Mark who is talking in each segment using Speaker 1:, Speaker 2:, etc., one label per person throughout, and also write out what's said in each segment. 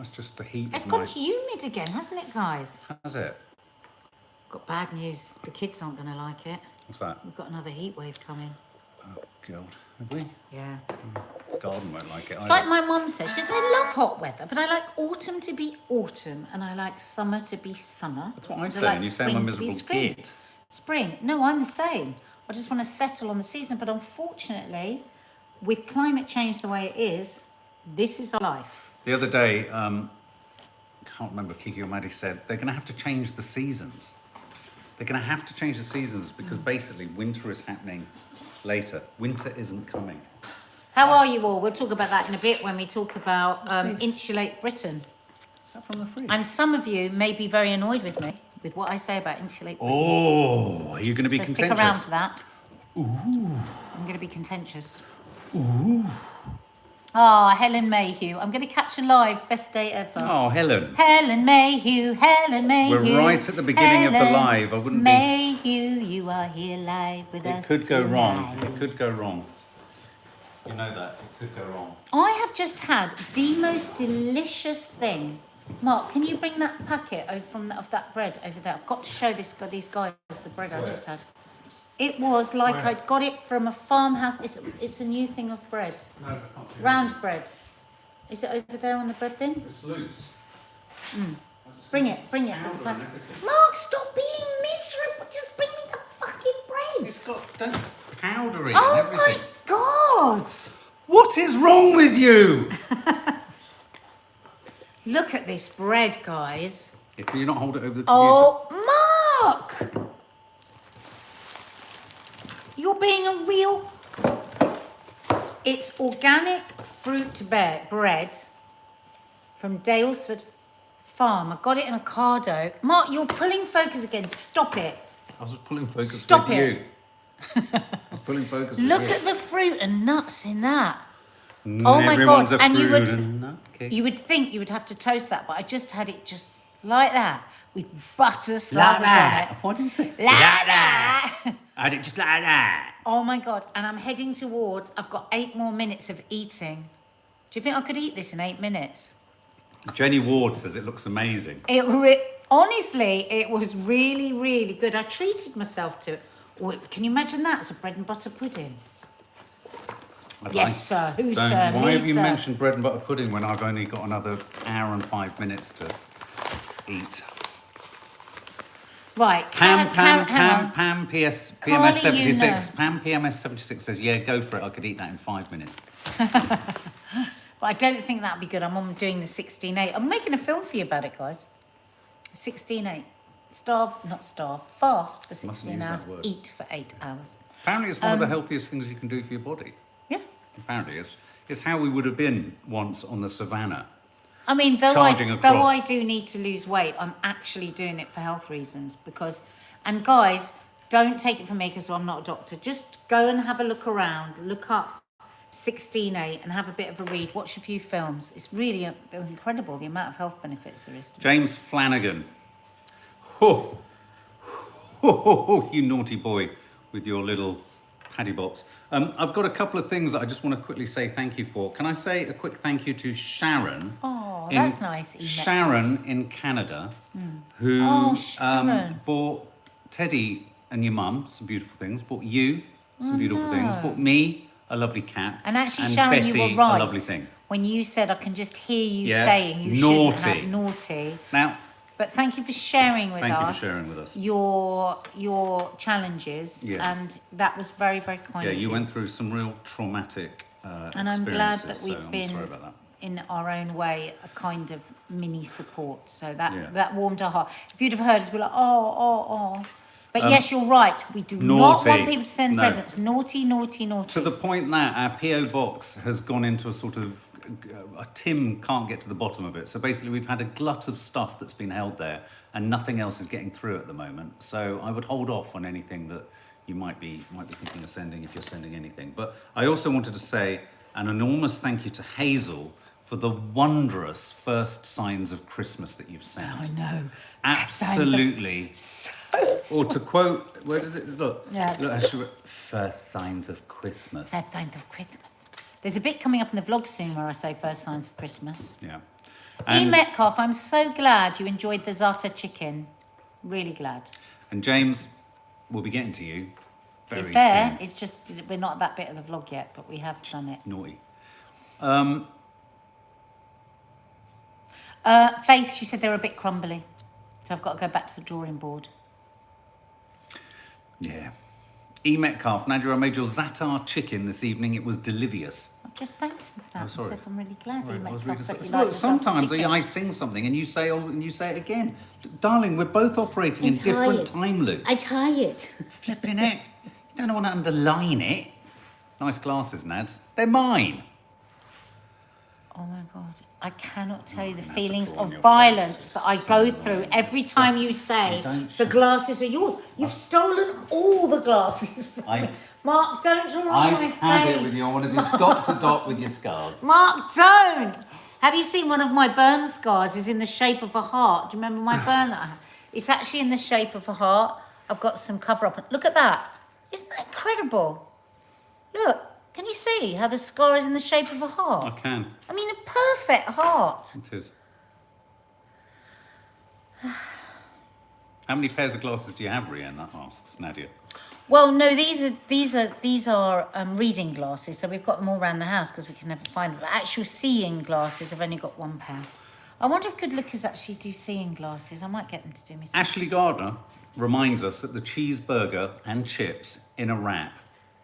Speaker 1: That's just the heat.
Speaker 2: It's gone humid again, hasn't it, guys?
Speaker 1: Has it?
Speaker 2: Got bad news. The kids aren't going to like it.
Speaker 1: What's that?
Speaker 2: We've got another heat wave coming.
Speaker 1: Oh, God. Have we?
Speaker 2: Yeah.
Speaker 1: Garden won't like it
Speaker 2: It's
Speaker 1: either.
Speaker 2: like my mum says. She goes, I love hot weather, but I like autumn to be autumn, and I like summer to be summer.
Speaker 1: That's what I
Speaker 2: and
Speaker 1: say,
Speaker 2: like
Speaker 1: and you say I'm a
Speaker 2: spring to be
Speaker 1: miserable
Speaker 2: spring.
Speaker 1: git.
Speaker 2: Spring. No, I'm the same. I just want to settle on the season, but unfortunately, with climate change the way it is, this is our life.
Speaker 1: The other day, I can't remember, Kiki or Maddie said, they're going to have to change the seasons. They're going to have to change the seasons because basically winter is happening later. Winter isn't coming.
Speaker 2: How are you all? We'll talk about that in a bit when we talk about Insulate Britain.
Speaker 1: Is that from the fridge?
Speaker 2: And some of you may be very annoyed with me, with what I say about Insulate Britain.
Speaker 1: Oh, are you going to be
Speaker 2: So
Speaker 1: contentious?
Speaker 2: stick around for that.
Speaker 1: Ooh.
Speaker 2: I'm going to be contentious.
Speaker 1: Ooh.
Speaker 2: Oh, Helen Mayhew. I'm going to catch her live. Best day ever.
Speaker 1: Oh, Helen.
Speaker 2: Helen Mayhew, Helen Mayhew.
Speaker 1: We're right at the beginning of the live. I wouldn't
Speaker 2: Mayhew, you are here live with us
Speaker 1: It could go wrong.
Speaker 2: tonight.
Speaker 1: It could go wrong. You know that. It could go wrong.
Speaker 2: I have just had the most delicious thing. Mark, can you bring that packet over of that bread over there? I've got to show these guys the bread I just had. It was like I'd got it from a farmhouse. It's a new thing of bread.
Speaker 1: No, I can't do
Speaker 2: Round bread. Is it over there on the bread bin?
Speaker 1: It's loose.
Speaker 2: Bring it at the back. Mark, stop being miserable. Just bring me the fucking bread.
Speaker 1: It's got powdery and
Speaker 2: Oh
Speaker 1: everything.
Speaker 2: my God.
Speaker 1: What is wrong with you?
Speaker 2: Look at this bread, guys.
Speaker 1: If you not hold it over the computer.
Speaker 2: Oh, Mark. You're being a real... It's organic fruit bread from Dalesford Farm. I got it in a cardo. Mark, you're pulling focus again. Stop it.
Speaker 1: I was pulling focus
Speaker 2: Stop
Speaker 1: with
Speaker 2: it.
Speaker 1: you. I was pulling focus with
Speaker 2: Look
Speaker 1: you.
Speaker 2: at the fruit and nuts in that. Oh my
Speaker 1: Everyone's
Speaker 2: God.
Speaker 1: a
Speaker 2: And
Speaker 1: fruit and nut cake.
Speaker 2: you would think you would have to toast that, but I just had it just like that with butter
Speaker 1: like
Speaker 2: slathered
Speaker 1: that.
Speaker 2: on it.
Speaker 1: What did you say?
Speaker 2: Like that.
Speaker 1: I did just like that.
Speaker 2: Oh my God. And I'm heading towards, I've got 8 more minutes of eating. Do you think I could eat this in 8 minutes?
Speaker 1: Jenny Ward says it looks amazing.
Speaker 2: Honestly, it was really, really good. I treated myself to it. Oh, can you imagine that as a bread and butter pudding? Yes, sir. Who,
Speaker 1: Don't-
Speaker 2: sir?
Speaker 1: Why
Speaker 2: Me,
Speaker 1: have you
Speaker 2: sir.
Speaker 1: mentioned bread and butter pudding when I've only got another hour and 5 minutes to eat?
Speaker 2: Right.
Speaker 1: Pam
Speaker 2: Carly,
Speaker 1: PMS 76.
Speaker 2: you know.
Speaker 1: Pam PMS 76 says, yeah, go for it. I could eat that in 5 minutes.
Speaker 2: But I don't think that'd be good. I'm doing the 16-8. I'm making a film for you about it, guys. 16-8. Fast for 16
Speaker 1: use
Speaker 2: hours.
Speaker 1: that word.
Speaker 2: Eat for 8 hours.
Speaker 1: Apparently, it's one of the healthiest things you can do for your body.
Speaker 2: Yeah.
Speaker 1: Apparently, it's how we would have been once on the savannah.
Speaker 2: I mean, though
Speaker 1: Charging across.
Speaker 2: I do need to lose weight, I'm actually doing it for health reasons because, and guys, don't take it from me because I'm not a doctor. Just go and have a look around, look up 16-8 and have a bit of a read. Watch a few films. It's really incredible the amount of health benefits there is.
Speaker 1: James Flanagan. Oh, you naughty boy with your little paddy bops. I've got a couple of things that I just want to quickly say thank you for. Can I say a quick thank you to Sharon?
Speaker 2: Oh, that's nice.
Speaker 1: Sharon in Canada, who bought Teddy and your mum some beautiful things, bought you some beautiful things, bought me a lovely cat,
Speaker 2: and actually, Sharon,
Speaker 1: Betty,
Speaker 2: you were right.
Speaker 1: a lovely thing.
Speaker 2: When you said, I can just hear you saying you
Speaker 1: naughty.
Speaker 2: shouldn't have naughty.
Speaker 1: Now,
Speaker 2: but thank you for sharing with us.
Speaker 1: Thank you for sharing with us.
Speaker 2: Your challenges, and that was very, very kind.
Speaker 1: yeah,
Speaker 2: of
Speaker 1: you went through some real traumatic
Speaker 2: and I'm glad that
Speaker 1: experiences,
Speaker 2: we've
Speaker 1: so I'm
Speaker 2: been,
Speaker 1: sorry about that.
Speaker 2: in our own way, a kind of mini support. So that warmed our heart. If you'd have heard us, we're like, oh. But yes, you're right. We do not want people to send presents. Naughty, naughty, naughty.
Speaker 1: To the point that our PO box has gone into a sort of Tim can't get to the bottom of it. So basically, we've had a glut of stuff that's been held there, and nothing else is getting through at the moment. So I would hold off on anything that you might be thinking of sending if you're sending anything. But I also wanted to say an enormous thank you to Hazel for the wondrous first signs of Christmas that you've sent.
Speaker 2: I know.
Speaker 1: Absolutely.
Speaker 2: So
Speaker 1: Or to quote, where does it look?
Speaker 2: Yeah.
Speaker 1: Look, actually, first signs of Christmas.
Speaker 2: First signs of Christmas. There's a bit coming up in the vlog soon where I say first signs of Christmas.
Speaker 1: Yeah.
Speaker 2: E. Metcalf, I'm so glad you enjoyed the za'atar chicken. Really glad.
Speaker 1: And James, we'll be getting to you very
Speaker 2: It's there.
Speaker 1: soon.
Speaker 2: It's just we're not at that bit of the vlog yet, but we have done it.
Speaker 1: Naughty.
Speaker 2: Faith, she said they're a bit crumbly, so I've got to go back to the drawing board.
Speaker 1: Yeah. E. Metcalf, Nadia, I made your za'atar chicken this evening. It was delicious.
Speaker 2: I've just thanked him for that.
Speaker 1: Oh, sorry.
Speaker 2: I said I'm really glad
Speaker 1: Right,
Speaker 2: he
Speaker 1: I was
Speaker 2: Metcalf
Speaker 1: reading
Speaker 2: that you
Speaker 1: so-
Speaker 2: like
Speaker 1: Look,
Speaker 2: the za'atar
Speaker 1: sometimes
Speaker 2: chicken.
Speaker 1: I sing something and you say it again. Darling, we're both operating in different time loops.
Speaker 2: I'm tired.
Speaker 1: Flipping it. You don't want to underline it. Nice glasses, Nads. They're mine.
Speaker 2: Oh my God. I cannot tell you the
Speaker 1: have to
Speaker 2: feelings
Speaker 1: draw on
Speaker 2: of
Speaker 1: your
Speaker 2: violence
Speaker 1: face.
Speaker 2: that I
Speaker 1: It's
Speaker 2: go
Speaker 1: so
Speaker 2: through
Speaker 1: annoying.
Speaker 2: every time you say
Speaker 1: Don't
Speaker 2: the
Speaker 1: shout.
Speaker 2: glasses are yours. You've stolen all the glasses from me. Mark, don't draw on my
Speaker 1: I had
Speaker 2: face.
Speaker 1: it with you. I want to do dot to dot with your scars.
Speaker 2: Mark, don't. Have you seen one of my burn scars is in the shape of a heart? Do you remember my burn that I had? It's actually in the shape of a heart. I've got some cover up. Look at that. Isn't that incredible? Look, can you see how the scar is in the shape of a heart?
Speaker 1: I can.
Speaker 2: I mean, a perfect heart.
Speaker 1: It is. How many pairs of glasses do you have, Rian? That asks Nadia.
Speaker 2: Well, no, these are reading glasses, so we've got them all around the house because we can never find them. But actual seeing glasses, I've only got one pair. I wonder if good lookers actually do seeing glasses. I might get them to do me some.
Speaker 1: Ashley Gardner reminds us that the cheeseburger and chips in a wrap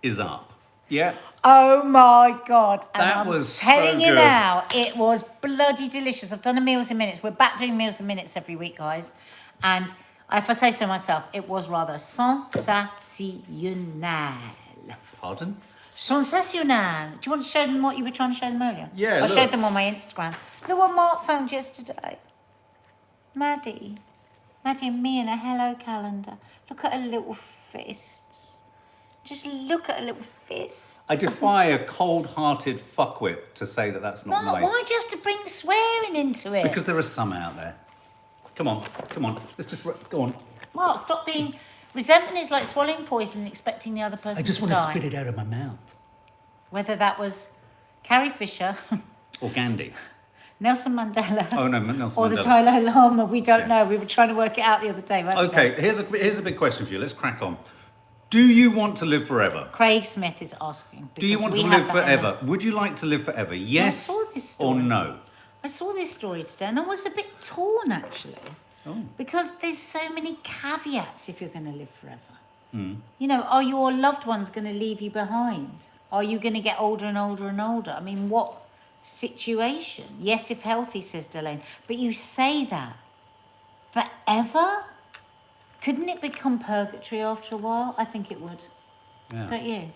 Speaker 1: is up. Yeah.
Speaker 2: Oh my God. And
Speaker 1: That
Speaker 2: I'm
Speaker 1: was so
Speaker 2: telling you
Speaker 1: good.
Speaker 2: now, it was bloody delicious. I've done a Meals in Minutes. We're back doing Meals in Minutes every week, guys. And if I say so myself, it was rather sensational.
Speaker 1: Pardon?
Speaker 2: Sensational. Do you want to show them what you were trying to show them earlier?
Speaker 1: Yeah,
Speaker 2: I
Speaker 1: look.
Speaker 2: showed them on my Instagram. Look what Mark found yesterday. Maddie and me in a hello calendar. Look at her little fists. Just look at her little fists.
Speaker 1: I defy a cold-hearted fuckwit to say that that's not
Speaker 2: Mark,
Speaker 1: nice.
Speaker 2: why do you have to bring swearing into it?
Speaker 1: Because there are some out there. Come on. Let's just go on.
Speaker 2: Mark, stop being... Resentment is like swallowing poison and expecting the other person to die.
Speaker 1: it out of my mouth.
Speaker 2: Whether that was Carrie Fisher,
Speaker 1: Or Gandhi.
Speaker 2: Nelson Mandela,
Speaker 1: Oh no, Nelson
Speaker 2: or
Speaker 1: Mandela.
Speaker 2: the Dalai Lama, we don't know. We were trying to work it out the other day. weren't we,
Speaker 1: Okay,
Speaker 2: guys?
Speaker 1: here's a big question for you. Let's crack on. Do you want to live forever?
Speaker 2: Craig Smith is asking.
Speaker 1: Do you
Speaker 2: because
Speaker 1: want to
Speaker 2: we
Speaker 1: live
Speaker 2: have that in
Speaker 1: forever? Would you like to live forever? Yes
Speaker 2: saw this
Speaker 1: or
Speaker 2: story.
Speaker 1: no?
Speaker 2: I saw this story today and I was a bit torn actually.
Speaker 1: Oh.
Speaker 2: Because there's so many caveats if you're going to live forever.
Speaker 1: Hmm.
Speaker 2: You know, are your loved ones going to leave you behind? Are you going to get older and older and older? I mean, what situation? Yes, if healthy, says Delane. But you say that. Forever? Couldn't it become purgatory after a while? I think it would.
Speaker 1: Yeah.
Speaker 2: Don't you?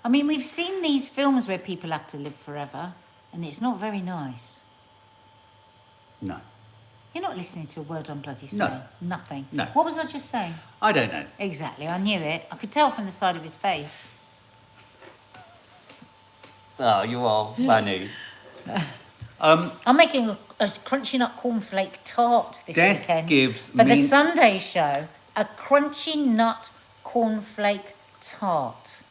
Speaker 2: I mean, we've seen these films where people have to live forever, and it's not very nice.
Speaker 1: No.
Speaker 2: You're not listening to a word I'm bloody saying.
Speaker 1: No.
Speaker 2: Nothing.
Speaker 1: No.
Speaker 2: What was I just saying?
Speaker 1: I don't know.
Speaker 2: Exactly. I knew it. I could tell from the side of his face.
Speaker 1: Oh, you are funny.
Speaker 2: I'm making a crunchy nut cornflake tart this
Speaker 1: Death
Speaker 2: weekend
Speaker 1: gives
Speaker 2: for the
Speaker 1: me-
Speaker 2: Sunday show. A crunchy nut cornflake tart.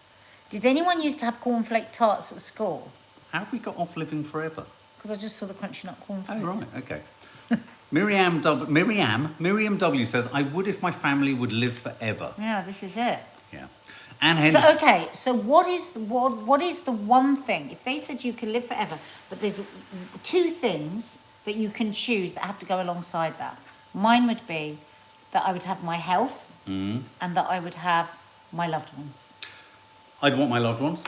Speaker 2: Did anyone used to have cornflake tarts at school?
Speaker 1: How have we got off living forever?
Speaker 2: Because I just saw the crunchy nut
Speaker 1: Oh,
Speaker 2: cornflake.
Speaker 1: right, okay. Miriam W says, I would if my family would live forever.
Speaker 2: Yeah, this is it.
Speaker 1: Yeah. And hence,
Speaker 2: So okay, so what is the one thing? If they said you can live forever, but there's two things that you can choose that have to go alongside that. Mine would be that I would have my health and that I would have my loved ones.
Speaker 1: I'd want my loved ones.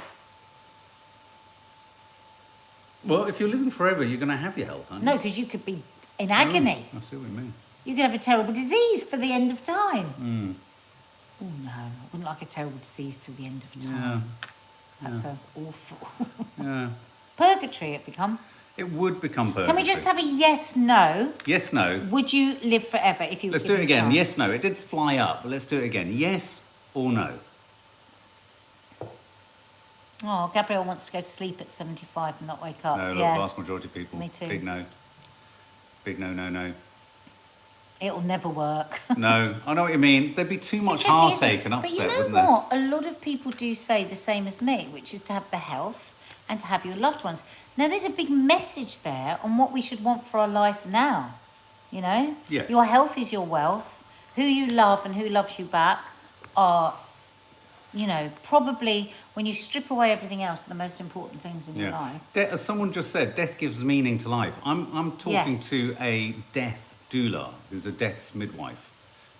Speaker 1: Well, if you're living forever, you're going to have your health, aren't you?
Speaker 2: No, because you could be in agony.
Speaker 1: I see what you mean.
Speaker 2: You could have a terrible disease for the end of time. Oh no, I wouldn't like a terrible disease till the end of time. That sounds awful.
Speaker 1: Yeah.
Speaker 2: Purgatory it become.
Speaker 1: It would become perfect.
Speaker 2: Can we just have a yes, no?
Speaker 1: Yes, no.
Speaker 2: Would you live forever if you were
Speaker 1: Let's do it
Speaker 2: given a
Speaker 1: again.
Speaker 2: chance?
Speaker 1: Yes, no. It did fly up, but let's do it again. Yes or no?
Speaker 2: Oh, Gabrielle wants to go to sleep at 75 and not wake up.
Speaker 1: No, the
Speaker 2: yeah.
Speaker 1: vast majority of people.
Speaker 2: Me too.
Speaker 1: Big no. Big no, no, no.
Speaker 2: It'll never work.
Speaker 1: No, I know what you mean. There'd be too
Speaker 2: It's
Speaker 1: much
Speaker 2: interesting, isn't
Speaker 1: heartache
Speaker 2: it?
Speaker 1: and upset,
Speaker 2: But you know
Speaker 1: wouldn't there?
Speaker 2: what? A lot of people do say the same as me, which is to have the health, and to have your loved ones. Now, there's a big message there on what we should want for our life now. You know?
Speaker 1: Yeah.
Speaker 2: Your health is your wealth. Who you love and who loves you back are, you know, probably when you strip away everything else, the most important things in your life.
Speaker 1: As someone just said, death gives meaning to life. I'm talking
Speaker 2: Yes.
Speaker 1: to a death doula who's a death's midwife.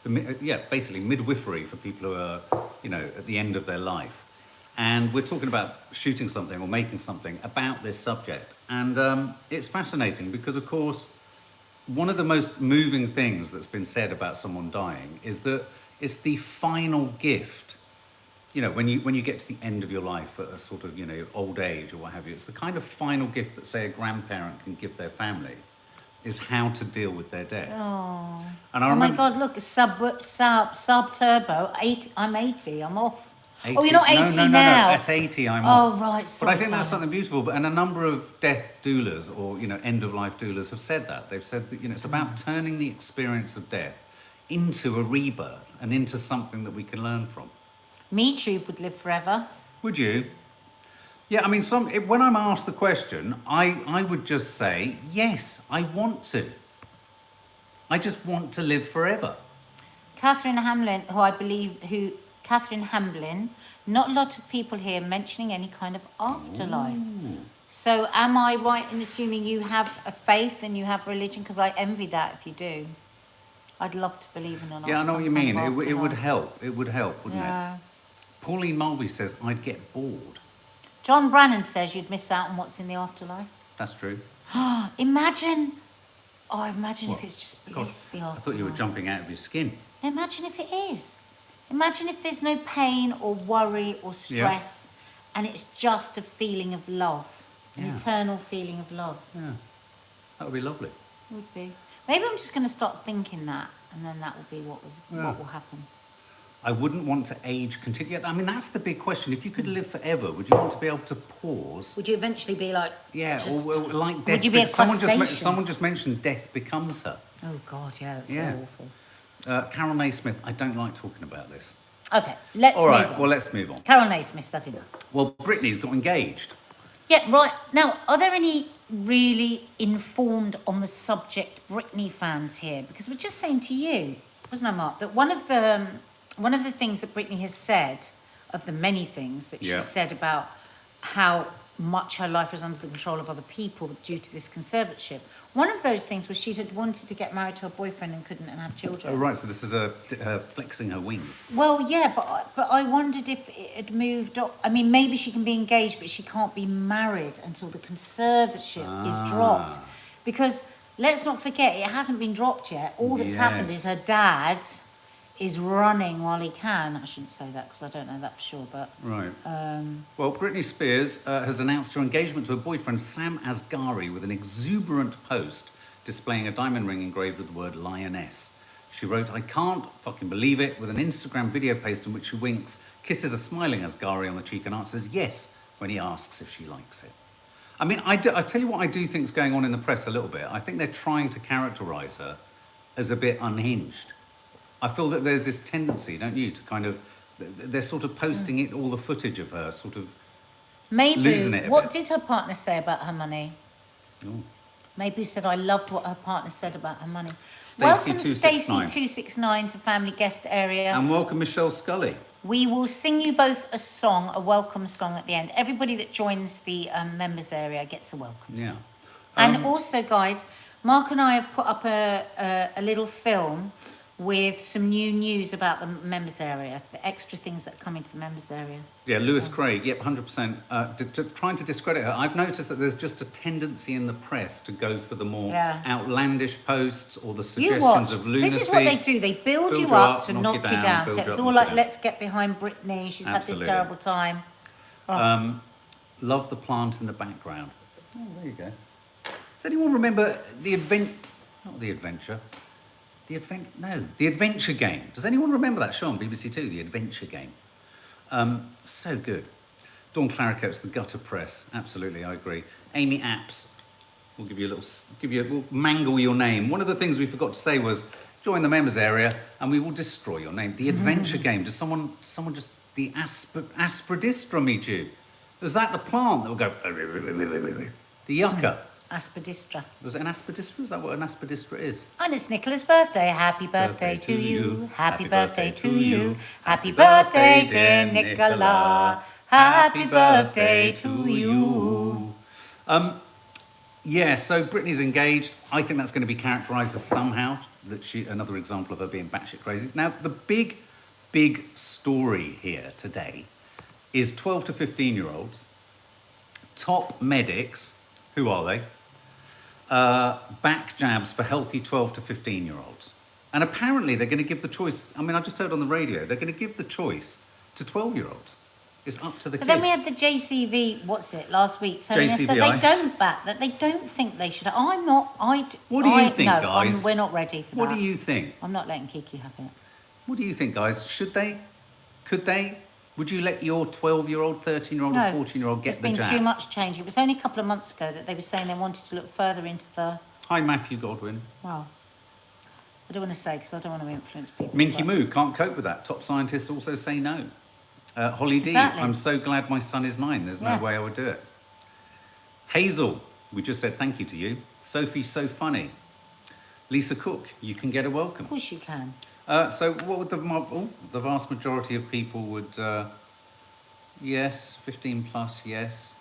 Speaker 1: Basically midwifery for people who are, you know, at the end of their life. And we're talking about shooting something or making something about this subject. And it's fascinating because, of course, one of the most moving things that's been said about someone dying is that it's the final gift. You know, when you get to the end of your life at a sort of, you know, old age or what have you, it's the kind of final gift that, say, a grandparent can give their family, is how to deal with their death.
Speaker 2: Oh,
Speaker 1: And I
Speaker 2: oh my
Speaker 1: remember,
Speaker 2: God, look, sub turbo, 80, I'm 80, I'm off.
Speaker 1: 80,
Speaker 2: Oh, you're not 80
Speaker 1: no,
Speaker 2: now.
Speaker 1: At 80, I'm
Speaker 2: Oh,
Speaker 1: off.
Speaker 2: right,
Speaker 1: But
Speaker 2: sorry,
Speaker 1: I think that's
Speaker 2: darling.
Speaker 1: something beautiful. And a number of death doulas or, you know, end-of-life doulas have said that. They've said that, you know, it's about turning the experience of death into a rebirth and into something that we can learn from.
Speaker 2: Me too would live forever.
Speaker 1: Would you? Yeah, I mean, when I'm asked the question, I would just say, yes, I want to. I just want to live forever.
Speaker 2: Catherine Hamlin, Catherine Hamlin, not a lot of people here mentioning any kind of afterlife.
Speaker 1: Ooh.
Speaker 2: So am I right in assuming you have a faith and you have religion? Because I envy that if you do. I'd love to believe in an
Speaker 1: Yeah, I know what you mean. It would
Speaker 2: afterlife.
Speaker 1: help. It would help, wouldn't
Speaker 2: Yeah.
Speaker 1: it? Pauline Mulvey says, I'd get bored.
Speaker 2: John Brannan says you'd miss out on what's in the afterlife.
Speaker 1: That's true.
Speaker 2: Imagine if
Speaker 1: What?
Speaker 2: it's just
Speaker 1: God,
Speaker 2: bliss, the afterlife.
Speaker 1: I thought you were jumping out of your skin.
Speaker 2: Imagine if it is. Imagine if there's no pain or worry or stress and it's just a feeling of love, an
Speaker 1: Yeah.
Speaker 2: eternal feeling of love.
Speaker 1: Yeah, that would be lovely.
Speaker 2: Would be. Maybe I'm just going to start thinking that and then that will be what
Speaker 1: Yeah.
Speaker 2: will happen.
Speaker 1: I wouldn't want to age continually. I mean, that's the big question. If you could live forever, would you want to be able to pause?
Speaker 2: Would you eventually be like...
Speaker 1: Yeah,
Speaker 2: just-
Speaker 1: or like death.
Speaker 2: Would you be a crustacean?
Speaker 1: Someone just mentioned death becomes her.
Speaker 2: Oh, God, yeah, that's
Speaker 1: Yeah.
Speaker 2: so awful.
Speaker 1: Carol Naismith, I don't like talking about this.
Speaker 2: Okay, let's
Speaker 1: All
Speaker 2: move
Speaker 1: right,
Speaker 2: on.
Speaker 1: well, let's move on.
Speaker 2: Carol Naismith's that enough.
Speaker 1: Well, Britney's got engaged.
Speaker 2: Yeah, right. Now, are there any really informed on the subject Britney fans here? Because we're just saying to you, wasn't I, Mark, that one of the things that Britney has said, of the many things that she
Speaker 1: Yeah.
Speaker 2: said about how much her life was under the control of other people due to this conservatorship, one of those things was she had wanted to get married to her boyfriend and couldn't and have children.
Speaker 1: Oh, right, so this is her flexing her wings.
Speaker 2: Well, yeah, but I wondered if it had moved on. I mean, maybe she can be engaged, but she can't be married until the conservatorship is dropped. Because let's not forget, it hasn't been dropped yet. All that's happened
Speaker 1: Yes.
Speaker 2: is her dad is running while he can. I shouldn't say that because I don't know that for sure, but...
Speaker 1: Right. Well, Britney Spears has announced her engagement to her boyfriend, Sam Asghari, with an exuberant post displaying a diamond ring engraved with the word lioness. She wrote, I can't fucking believe it, with an Instagram video post in which she winks, kisses a smiling Asghari on the cheek and answers yes when he asks if she likes it. I mean, I tell you what I do think is going on in the press a little bit. I think they're trying to characterise her as a bit unhinged. I feel that there's this tendency, don't you, to kind of... They're sort of posting it, all the footage of her sort of
Speaker 2: Maybe.
Speaker 1: losing it a
Speaker 2: What
Speaker 1: bit.
Speaker 2: did her partner say about her money?
Speaker 1: Ooh.
Speaker 2: Maybe said, I loved what her partner said about her money.
Speaker 1: Stacey
Speaker 2: Welcome
Speaker 1: 269.
Speaker 2: Stacey 269 to Family Guest Area.
Speaker 1: And welcome Michelle Scully.
Speaker 2: We will sing you both a song, a welcome song at the end. Everybody that joins the members area gets a welcome
Speaker 1: Yeah.
Speaker 2: song. And also, guys, Mark and I have put up a little film with some new news about the members area, the extra things that come into the members area.
Speaker 1: Yeah, Lewis Craig, yep, 100%. Trying to discredit her. I've noticed that there's just a tendency in the press to go for the more outlandish posts or the
Speaker 2: You watch.
Speaker 1: suggestions of lunacy.
Speaker 2: This is what they do. They build you up to knock you down.
Speaker 1: build
Speaker 2: So
Speaker 1: you
Speaker 2: it's
Speaker 1: up,
Speaker 2: all
Speaker 1: knock
Speaker 2: like,
Speaker 1: you down.
Speaker 2: let's get behind Britney. She's
Speaker 1: Absolutely.
Speaker 2: had this terrible time.
Speaker 1: Love the plant in the background. Oh, there you go. Does anyone remember the Adventure Game. Does anyone remember that show on BBC Two, The Adventure Game? So good. Dawn Clarico's The Gutter Press. Absolutely, I agree. Amy Apps. We'll mangle your name. One of the things we forgot to say was join the members area and we will destroy your name. The Adventure Game. Does someone just the aspidistra meet you? Was that the plant that would go... The yucca?
Speaker 2: Aspidistra.
Speaker 1: Was it an aspidistra? Is that what an aspidistra is?
Speaker 2: And it's Nicola's birthday. Happy birthday to you. Happy birthday to you. Happy birthday, dear Nicola. Happy birthday to you.
Speaker 1: Yeah, so Britney's engaged. I think that's going to be characterised as somehow another example of her being batshit crazy. Now, the big story here today is 12 to 15-year-olds, top medics, who are they? Back jabs for healthy 12 to 15-year-olds. And apparently they're going to give the choice, I mean, I just heard on the radio, they're going to give the choice to 12-year-olds. It's up to the kids.
Speaker 2: But then we had the JCV, last week, telling us that they don't back, that they don't think they should. I'm not,
Speaker 1: What do you think,
Speaker 2: no,
Speaker 1: guys?
Speaker 2: we're not ready for that.
Speaker 1: What do you think?
Speaker 2: I'm not letting Kiki have it.
Speaker 1: What do you think, guys? Should they? Could they? Would you let your 12-year-old, 13-year-old or 14-year-old get the jab?
Speaker 2: There's been too much change. It was only a couple of months ago that they were saying they wanted to look further into the...
Speaker 1: Hi, Matthew Godwin.
Speaker 2: Well, I don't want to say because I don't want to influence people.
Speaker 1: Minky Moo can't cope with that. Top scientists also say no. Holly D,
Speaker 2: Exactly.
Speaker 1: I'm so glad my son is 9. There's no way I would do it. Hazel, we just said thank you to you. Sophie, so funny. Lisa Cook, you can get a welcome.
Speaker 2: Of course you can.
Speaker 1: So what would the vast majority of people would, yes, 15 plus, yes.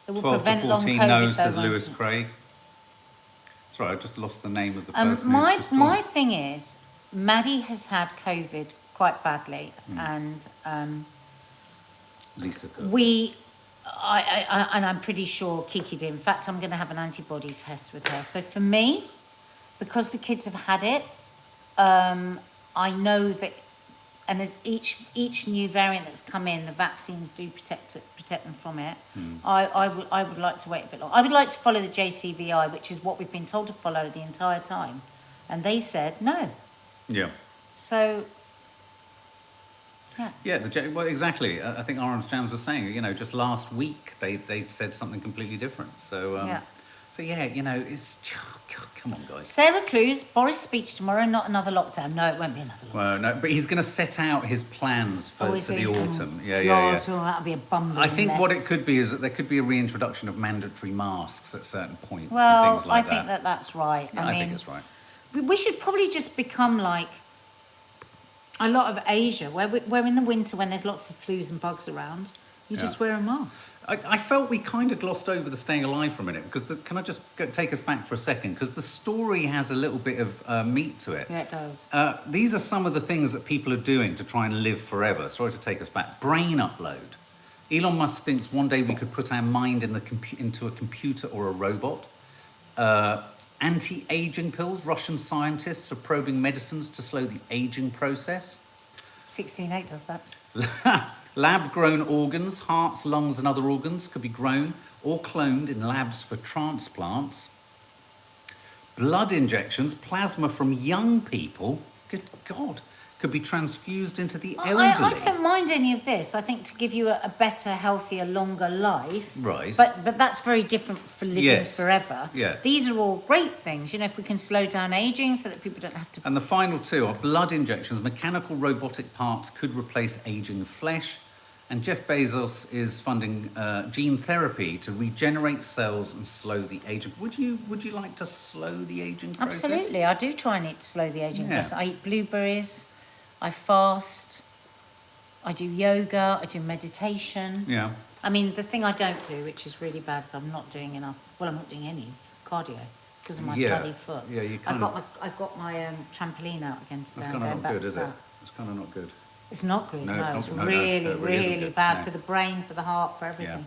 Speaker 2: It will
Speaker 1: 12 to
Speaker 2: prevent long
Speaker 1: 14,
Speaker 2: COVID,
Speaker 1: no,
Speaker 2: though,
Speaker 1: says
Speaker 2: won't
Speaker 1: Lewis
Speaker 2: it?
Speaker 1: Craig. Sorry, I just lost the name of the person
Speaker 2: My
Speaker 1: who's just joined.
Speaker 2: thing is, Maddie has had COVID quite badly, and
Speaker 1: Lisa Cook.
Speaker 2: and I'm pretty sure Kiki did. In fact, I'm going to have an antibody test with her. So for me, because the kids have had it, I know that, and as each new variant that's come in, the vaccines do protect them from it. I would like to wait a bit longer. I would like to follow the JCVI, which is what we've been told to follow the entire time, and they said no.
Speaker 1: Yeah.
Speaker 2: So.
Speaker 1: Yeah, well, exactly. I think Orange Jams was saying, just last week they said something completely different. So, it's... Oh, God, come on, guys.
Speaker 2: Sarah Clues, Boris' speech tomorrow, not another lockdown. No, it won't be another lockdown.
Speaker 1: Well, no, but he's going to set out his plans for the autumn. Yeah.
Speaker 2: God, oh, that'll be a bumbling
Speaker 1: I think
Speaker 2: mess.
Speaker 1: what it could be is that there could be a reintroduction of mandatory masks at certain points
Speaker 2: Well,
Speaker 1: and things like that.
Speaker 2: I think that's right.
Speaker 1: Yeah, I think it's right.
Speaker 2: We should probably just become like a lot of Asia, where in the winter when there's lots of flus and bugs around, you just wear a mask.
Speaker 1: I felt we kind of glossed over the staying alive for a minute because can I just take us back for a second? Because the story has a little bit of meat to it.
Speaker 2: Yeah, it does.
Speaker 1: These are some of the things that people are doing to try and live forever. Sorry to take us back. Brain upload. Elon Musk thinks one day we could put our mind into a computer or a robot. Anti-aging pills. Russian scientists are probing medicines to slow the aging process.
Speaker 2: 16.8 does that.
Speaker 1: Lab-grown organs, hearts, lungs and other organs could be grown or cloned in labs for transplants. Blood injections, plasma from young people, good God, could be transfused into the elderly.
Speaker 2: I don't mind any of this. I think to give you a better, healthier, longer life.
Speaker 1: Right.
Speaker 2: But that's very different for living forever.
Speaker 1: Yeah.
Speaker 2: These are all great things. If we can slow down aging so that people don't have to...
Speaker 1: And the final two are blood injections. Mechanical robotic parts could replace aging flesh. And Jeff Bezos is funding gene therapy to regenerate cells and slow the aging. Would you like to slow the aging process?
Speaker 2: Absolutely. I do try and eat to slow the aging process. I eat blueberries. I fast, I do yoga, I do meditation.
Speaker 1: Yeah.
Speaker 2: I mean, the thing I don't do, which is really bad, is I'm not doing enough, I'm not doing any cardio because of my bloody foot.
Speaker 1: Yeah, you
Speaker 2: I got my trampoline out again today.
Speaker 1: That's kind of not good, is it? It's kind of not good.
Speaker 2: It's not good,
Speaker 1: no.
Speaker 2: It's
Speaker 1: No,
Speaker 2: really,
Speaker 1: it really isn't
Speaker 2: really
Speaker 1: good.
Speaker 2: bad
Speaker 1: No.
Speaker 2: for the brain, for the heart, for everything.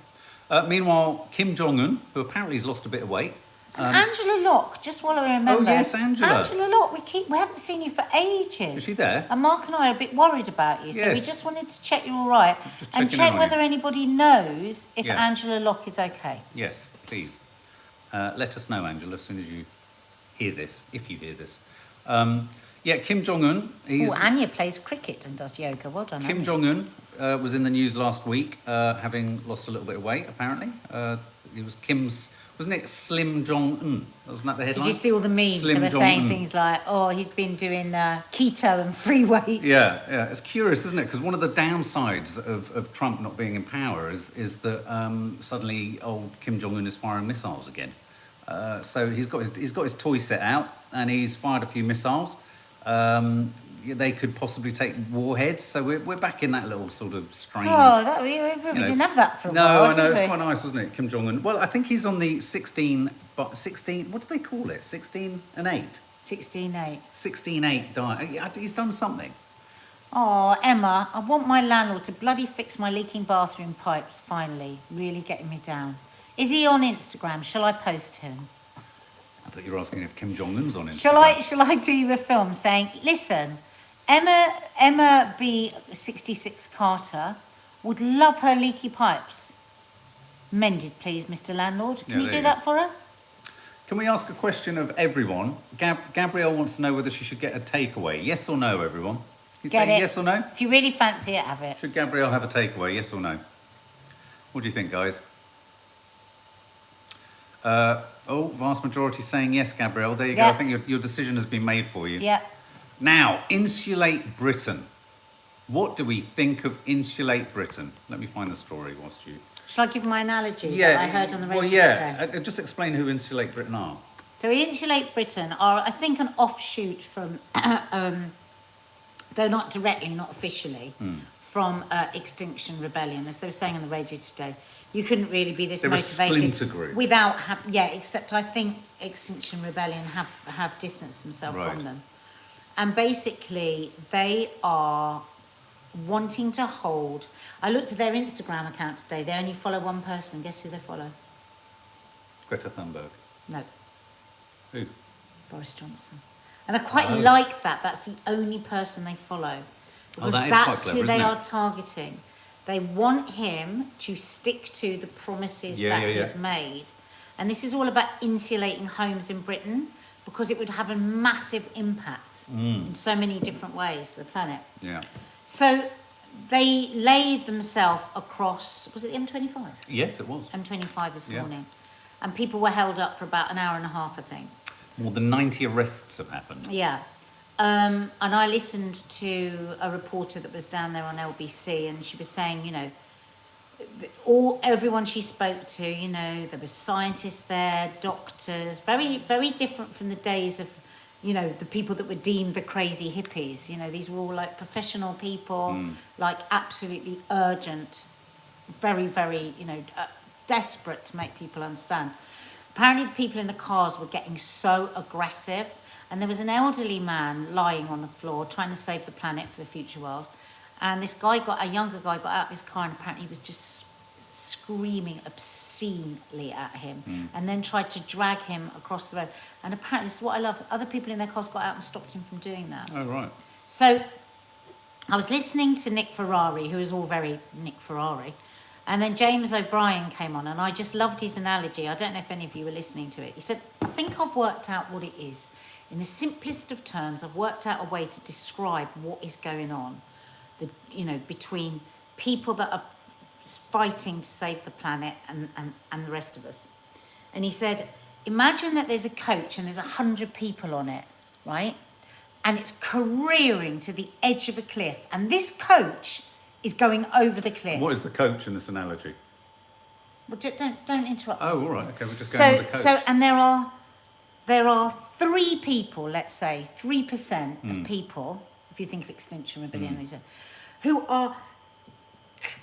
Speaker 1: Yeah. Meanwhile, Kim Jong-un, who apparently has lost a bit of weight.
Speaker 2: And Angela Locke, just while I remember.
Speaker 1: Oh, yes, Angela.
Speaker 2: Angela Locke, we haven't seen you for ages.
Speaker 1: Is she there?
Speaker 2: And Mark and I are a bit worried about you, so we
Speaker 1: Yes.
Speaker 2: just wanted to check you're all right
Speaker 1: Just
Speaker 2: and
Speaker 1: checking in
Speaker 2: check
Speaker 1: on
Speaker 2: whether
Speaker 1: you.
Speaker 2: anybody knows if
Speaker 1: Yeah.
Speaker 2: Angela Locke is okay.
Speaker 1: Yes, please. Let us know, Angela, as soon as you hear this, if you hear this. Kim Jong-un.
Speaker 2: Oh, Anya plays cricket and does yoga. Well done,
Speaker 1: Kim
Speaker 2: Anya.
Speaker 1: Jong-un was in the news last week, having lost a little bit of weight, apparently. It was Kim's Wasn't it Slim Jong-un? Wasn't that the headline?
Speaker 2: Did you see all the memes?
Speaker 1: Slim
Speaker 2: They were saying
Speaker 1: Jong-un.
Speaker 2: things like, "Oh, he's been doing keto and free weights."
Speaker 1: Yeah. It's curious, isn't it? Because one of the downsides of Trump not being in power is that suddenly old Kim Jong-un is firing missiles again. So he's got his toy set out and he's fired a few missiles. They could possibly take warheads. So we're back in that little sort of strange.
Speaker 2: Oh, we didn't have that for a while.
Speaker 1: No, I know
Speaker 2: did
Speaker 1: it's
Speaker 2: we?
Speaker 1: quite nice, wasn't it, Kim Jong Un? Well, I think he's on the 16. What do they call it? 16 and 8.
Speaker 2: 16.8.
Speaker 1: 16-8 diet. Yeah, he's done something.
Speaker 2: Oh, Emma, I want my landlord to bloody fix my leaking bathroom pipes. Finally, really getting me down. Is he on Instagram? Shall I post him?
Speaker 1: I thought you were asking if Kim Jong Un's on Instagram.
Speaker 2: Shall I do you a film saying, listen, Emma B 66 Carter would love her leaky pipes mended, please, Mr. Landlord. Can you do that for her?
Speaker 1: Can we ask a question of everyone? Gabrielle wants to know whether she should get a takeaway. Yes or no, everyone? You
Speaker 2: Get
Speaker 1: say
Speaker 2: it.
Speaker 1: yes or no?
Speaker 2: If you really fancy it, have it.
Speaker 1: Should Gabrielle have a takeaway? Yes or no? What do you think, guys? Vast majority saying yes, Gabrielle. There you go. I think your decision has been made for you.
Speaker 2: Yeah.
Speaker 1: Now, Insulate Britain. What do we think of Insulate Britain? Let me find the story whilst you...
Speaker 2: Shall I give my analogy that I heard on the radio today?
Speaker 1: Just explain who Insulate Britain are.
Speaker 2: So Insulate Britain are, I think, an offshoot from, though not directly, not officially, from Extinction Rebellion. As they were saying on the radio today, you couldn't really be this
Speaker 1: They're a
Speaker 2: motivated
Speaker 1: splinter group.
Speaker 2: without, except I think Extinction Rebellion have distanced themselves from them. And basically, they are wanting to hold... I looked at their Instagram account today. They only follow one person. Guess who they follow?
Speaker 1: Greta Thunberg.
Speaker 2: No.
Speaker 1: Who?
Speaker 2: Boris Johnson. And I quite like that. That's the only person they follow. Because
Speaker 1: that is
Speaker 2: that's
Speaker 1: quite clever,
Speaker 2: who they
Speaker 1: isn't it?
Speaker 2: are targeting. They want him to stick to the promises that he's made. And this is all about insulating homes in Britain, because it would have a massive impact in so many different ways for the planet.
Speaker 1: Yeah.
Speaker 2: So they laid themselves across, was it the M25?
Speaker 1: Yes, it was.
Speaker 2: M25 this morning. And people were held up for about an hour and a half, I think.
Speaker 1: More than 90 arrests have happened.
Speaker 2: Yeah. And I listened to a reporter that was down there on LBC, and she was saying, you know, everyone she spoke to, you know, there were scientists there, doctors, very, very different from the days of, you know, the people that were deemed the crazy hippies. You know, these were all like professional people, like absolutely urgent, very, very, you know, desperate to make people understand. Apparently the people in the cars were getting so aggressive, and there was an elderly man lying on the floor trying to save the planet for the future world. And this guy a younger guy got out of his car, and apparently he was just screaming obscenely at him, and then tried to drag him across the road. And apparently, this is what I love, other people in their cars got out and stopped him from doing that.
Speaker 1: Oh, right.
Speaker 2: So I was listening to Nick Ferrari, who is all very Nick Ferrari, and then James O'Brien came on, and I just loved his analogy. I don't know if any of you were listening to it. He said, I think I've worked out what it is. In the simplest of terms, I've worked out a way to describe what is going on, between people that are fighting to save the planet and the rest of us. And he said, imagine that there's a coach and there's 100 people on it, right? And it's careering to the edge of a cliff. And this coach is going over the cliff.
Speaker 1: What is the coach in this analogy?
Speaker 2: Well, don't interrupt.
Speaker 1: Oh, all right. Okay, we're just going with the coach.
Speaker 2: And there are 3 people, let's say 3% of people, if you think of Extinction Rebellion, who are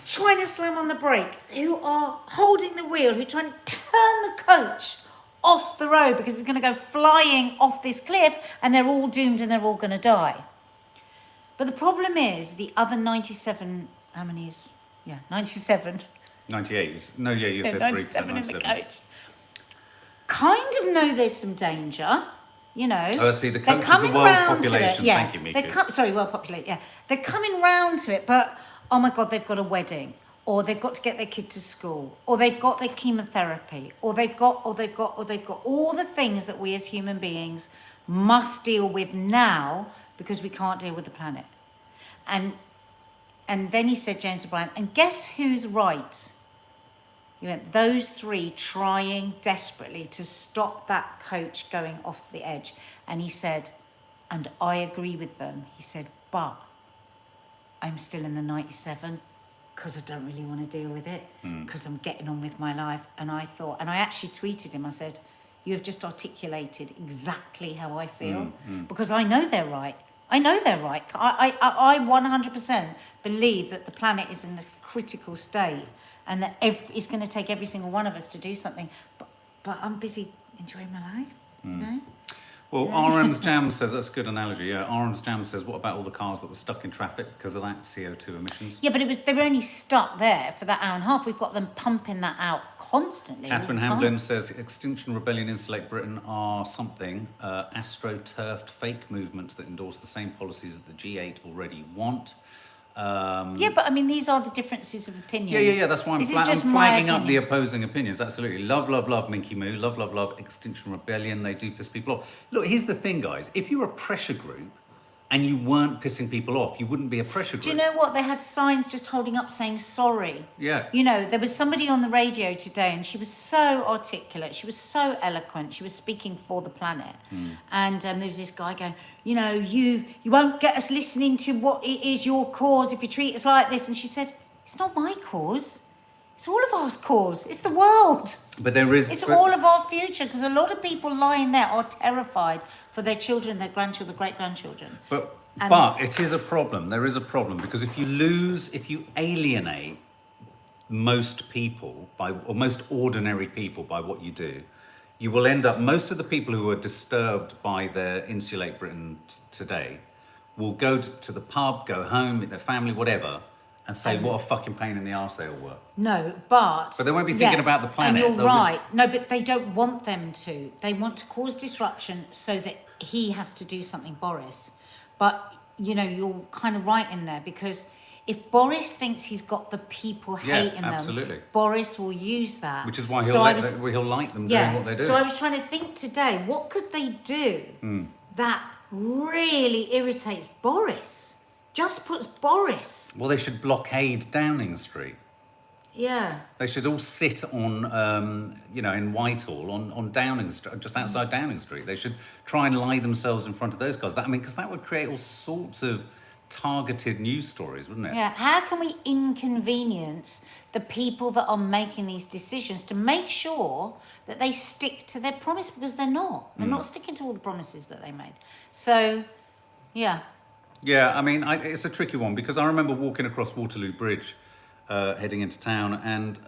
Speaker 2: trying to slam on the brake, who are holding the wheel, who are trying to turn the coach off the road because it's going to go flying off this cliff, and they're all doomed and they're all going to die. But the problem is the other 97, how many is? Yeah, 97.
Speaker 1: 98. No, yeah, you said
Speaker 2: 97
Speaker 1: 3%.
Speaker 2: in the coach. Kind of know there's some danger, you know.
Speaker 1: Oh, see, the coach is the world population.
Speaker 2: Yeah.
Speaker 1: Thank you, Miku.
Speaker 2: World population, yeah. They're coming round to it, but, oh my God, they've got a wedding, or they've got to get their kid to school, or they've got their chemotherapy, or they've got all the things that we as human beings must deal with now because we can't deal with the planet. And then he said, James O'Brien, and guess who's right? He went, those three trying desperately to stop that coach going off the edge. And he said, and I agree with them. He said, but I'm still in the 97 because I don't really want to deal with it because I'm getting on with my life. And I thought, and I actually tweeted him, I said, you have just articulated exactly how I feel because I know they're right. I know they're right. I 100% believe that the planet is in a critical state and that it's going to take every single one of us to do something. But I'm busy enjoying my life, you know?
Speaker 1: Well, RM's Jam says, that's a good analogy, yeah. RM's Jam says, what about all the cars that were stuck in traffic because of that CO2 emissions?
Speaker 2: Yeah, but they were only stuck there for that hour and a half. We've got them pumping that out constantly.
Speaker 1: Catherine Hamblin says, Extinction Rebellion, Insulate Britain are something, astroturfed fake movements that endorse the same policies that the G8 already want.
Speaker 2: Yeah, but I mean, these are the differences of opinions.
Speaker 1: Yeah, that's why I'm flagging up the opposing opinions, absolutely. Love, Minky Moo, love, Extinction Rebellion, they do piss people off. Look, here's the thing, guys. If you're a pressure group and you weren't pissing people off, you wouldn't be a pressure group.
Speaker 2: Do you know what? They had signs just holding up saying sorry.
Speaker 1: Yeah.
Speaker 2: You know, there was somebody on the radio today and she was so articulate. She was so eloquent. She was speaking for the planet. And there was this guy going, you know, you won't get us listening to what it is your cause if you treat us like this. And she said, it's not my cause. It's all of our cause. It's the world.
Speaker 1: But there is...
Speaker 2: It's all of our future because a lot of people lying there are terrified for their children, their grandchildren, great-grandchildren.
Speaker 1: But it is a problem. There is a problem because if you alienate most people or most ordinary people by what you do, you will end up, most of the people who are disturbed by the Insulate Britain today will go to the pub, go home, meet their family, whatever, and say what a fucking pain in the arse they all were.
Speaker 2: No, but
Speaker 1: they won't be thinking about the planet.
Speaker 2: And you're right. No, but they don't want them to. They want to cause disruption so that he has to do something, Boris. But, you know, you're kind of right in there because if Boris thinks he's got the people hating them, Boris will use that.
Speaker 1: Which is why he'll like them doing what they do.
Speaker 2: So I was trying to think today, what could they do that really irritates Boris? Just puts Boris.
Speaker 1: Well, they should blockade Downing Street.
Speaker 2: Yeah.
Speaker 1: They should all sit on, in Whitehall on Downing Street, just outside Downing Street. They should try and lie themselves in front of those cars. Because that would create all sorts of targeted news stories, wouldn't it?
Speaker 2: Yeah. How can we inconvenience the people that are making these decisions to make sure that they stick to their promise? Because they're not. They're not sticking to all the promises that they made. So, yeah.
Speaker 1: Yeah, I mean, it's a tricky one because I remember walking across Waterloo Bridge heading into town and,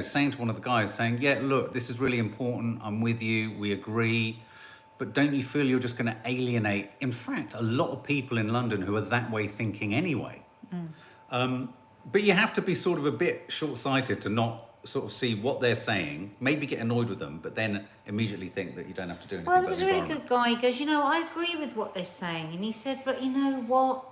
Speaker 1: saying to one of the guys, saying, yeah, look, this is really important. I'm with you. We agree. But don't you feel you're just going to alienate, in fact, a lot of people in London who are that way thinking anyway? But you have to be sort of a bit short-sighted to not sort of see what they're saying, maybe get annoyed with them, but then immediately think that you don't have to do anything
Speaker 2: Well,
Speaker 1: about
Speaker 2: there was
Speaker 1: the
Speaker 2: a really
Speaker 1: environment.
Speaker 2: good guy. He goes, I agree with what they're saying. And he said, but you know what?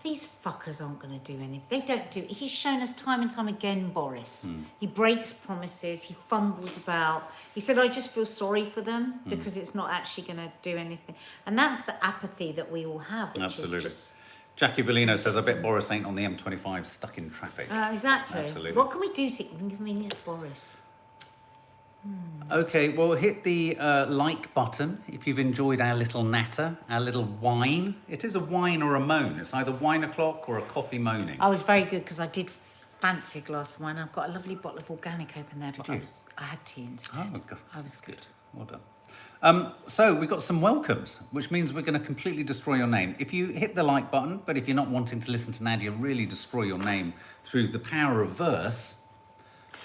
Speaker 2: These fuckers aren't going to do anything. They don't do it. He's shown us time and time again, Boris. He breaks promises. He fumbles about. He said, I just feel sorry for them because it's not actually going to do anything. And that's the apathy that we all have. Which
Speaker 1: Absolutely.
Speaker 2: Is just,
Speaker 1: Jackie Vellino says, I bet Boris ain't on the M25 stuck in traffic.
Speaker 2: exactly.
Speaker 1: Absolutely.
Speaker 2: What can we do to inconvenience Boris?
Speaker 1: Okay, well, hit the like button if you've enjoyed our little natter, our little whine. It is a whine or a moan. It's either wine o'clock or a coffee moaning.
Speaker 2: I was very good because I did fancy a glass of wine. I've got a lovely bottle of organic open there, but I had tea instead.
Speaker 1: Oh, God,
Speaker 2: I was good.
Speaker 1: Well done. So we've got some welcomes, which means we're going to completely destroy your name. If you hit the like button, but if you're not wanting to listen to Nadia really destroy your name through the power of verse,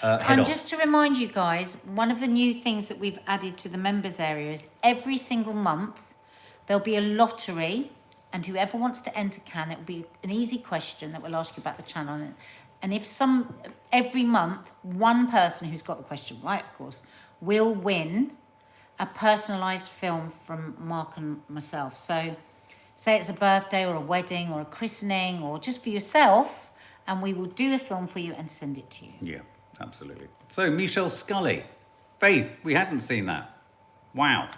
Speaker 2: And just to remind you guys, one of the new things that we've added to the members area is every single month there'll be a lottery, and whoever wants to enter can. It will be an easy question that we'll ask you about the channel. And if every month, one person who's got the question right, of course, will win a personalised film from Mark and myself. So say it's a birthday or a wedding or a christening or just for yourself, and we will do a film for you and send it to you.
Speaker 1: Yeah, absolutely. So Michelle Scully. Faith, we hadn't seen that. Wow.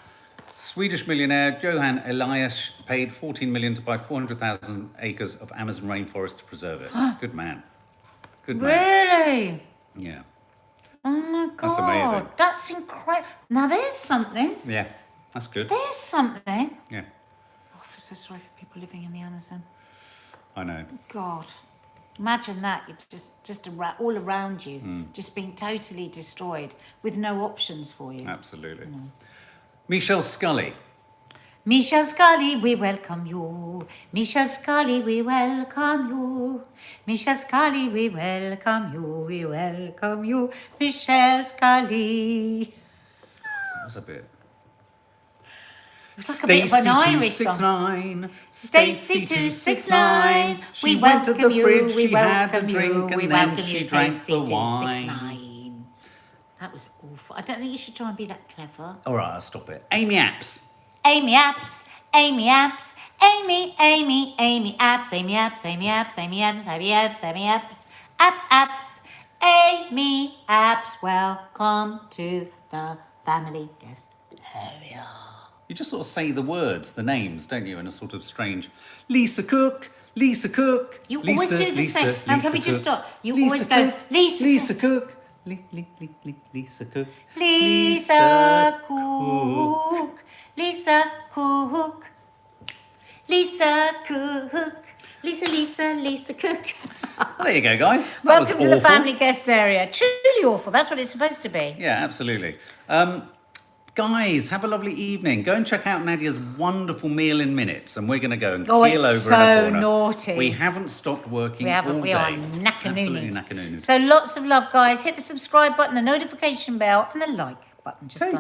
Speaker 1: Swedish millionaire Johan Elias paid 14 million to buy 400,000 acres of Amazon rainforest to preserve it. Good man. Good man.
Speaker 2: Really?
Speaker 1: Yeah.
Speaker 2: Oh my God.
Speaker 1: That's amazing.
Speaker 2: That's incredible. Now there's something.
Speaker 1: Yeah, that's good.
Speaker 2: There's something.
Speaker 1: Yeah,
Speaker 2: Oh, I feel so sorry for people living in the Amazon.
Speaker 1: I know.
Speaker 2: God. Imagine that. It's just all around you, just being totally destroyed with no options for you.
Speaker 1: Absolutely. Michelle Scully.
Speaker 2: Michelle Scully, we welcome you. Michelle Scully, we welcome you. Michelle Scully, we welcome you. We welcome you, Michelle Scully.
Speaker 1: That was a bit.
Speaker 2: It's like a bit of an Irish song.
Speaker 1: Stacey 269. She went to the fridge, she had a drink, and then she drank the wine.
Speaker 2: 269. That was awful. I don't think you should try and be that clever.
Speaker 1: All right, I'll stop it. Amy Apps.
Speaker 2: Amy Apps, Amy Apps, Amy Apps, Amy Apps, Amy Apps, Amy Apps, Amy Apps, Amy Apps, Apps, Amy Apps. Welcome to the family guest area.
Speaker 1: You just sort of say the words, the names, don't you, in a sort of strange... Lisa Cook, Lisa Cook.
Speaker 2: You
Speaker 1: Lisa,
Speaker 2: always do the
Speaker 1: Lisa,
Speaker 2: same.
Speaker 1: Lisa
Speaker 2: Now, can we
Speaker 1: Cook,
Speaker 2: just stop? You
Speaker 1: Lisa
Speaker 2: always go,
Speaker 1: Cook,
Speaker 2: Lisa
Speaker 1: Lisa Cook. Lisa Cook.
Speaker 2: Lisa Cook. Lisa Cook. Lisa Cook. Lisa Cook.
Speaker 1: Well, there you go, guys. That
Speaker 2: Welcome
Speaker 1: was
Speaker 2: to the
Speaker 1: awful.
Speaker 2: family guest area. Truly awful. That's what it's supposed to be.
Speaker 1: Yeah, absolutely. Guys, have a lovely evening. Go and check out Nadia's wonderful meal in minutes, and we're going to go and
Speaker 2: Oh,
Speaker 1: keel
Speaker 2: it's
Speaker 1: over in a
Speaker 2: so
Speaker 1: corner.
Speaker 2: naughty.
Speaker 1: We haven't stopped working
Speaker 2: We haven't.
Speaker 1: all
Speaker 2: We
Speaker 1: day.
Speaker 2: are knackanooning.
Speaker 1: Absolutely knackanooning.
Speaker 2: So lots of love, guys. Hit the subscribe button, the notification bell, and the like button just
Speaker 1: Take
Speaker 2: on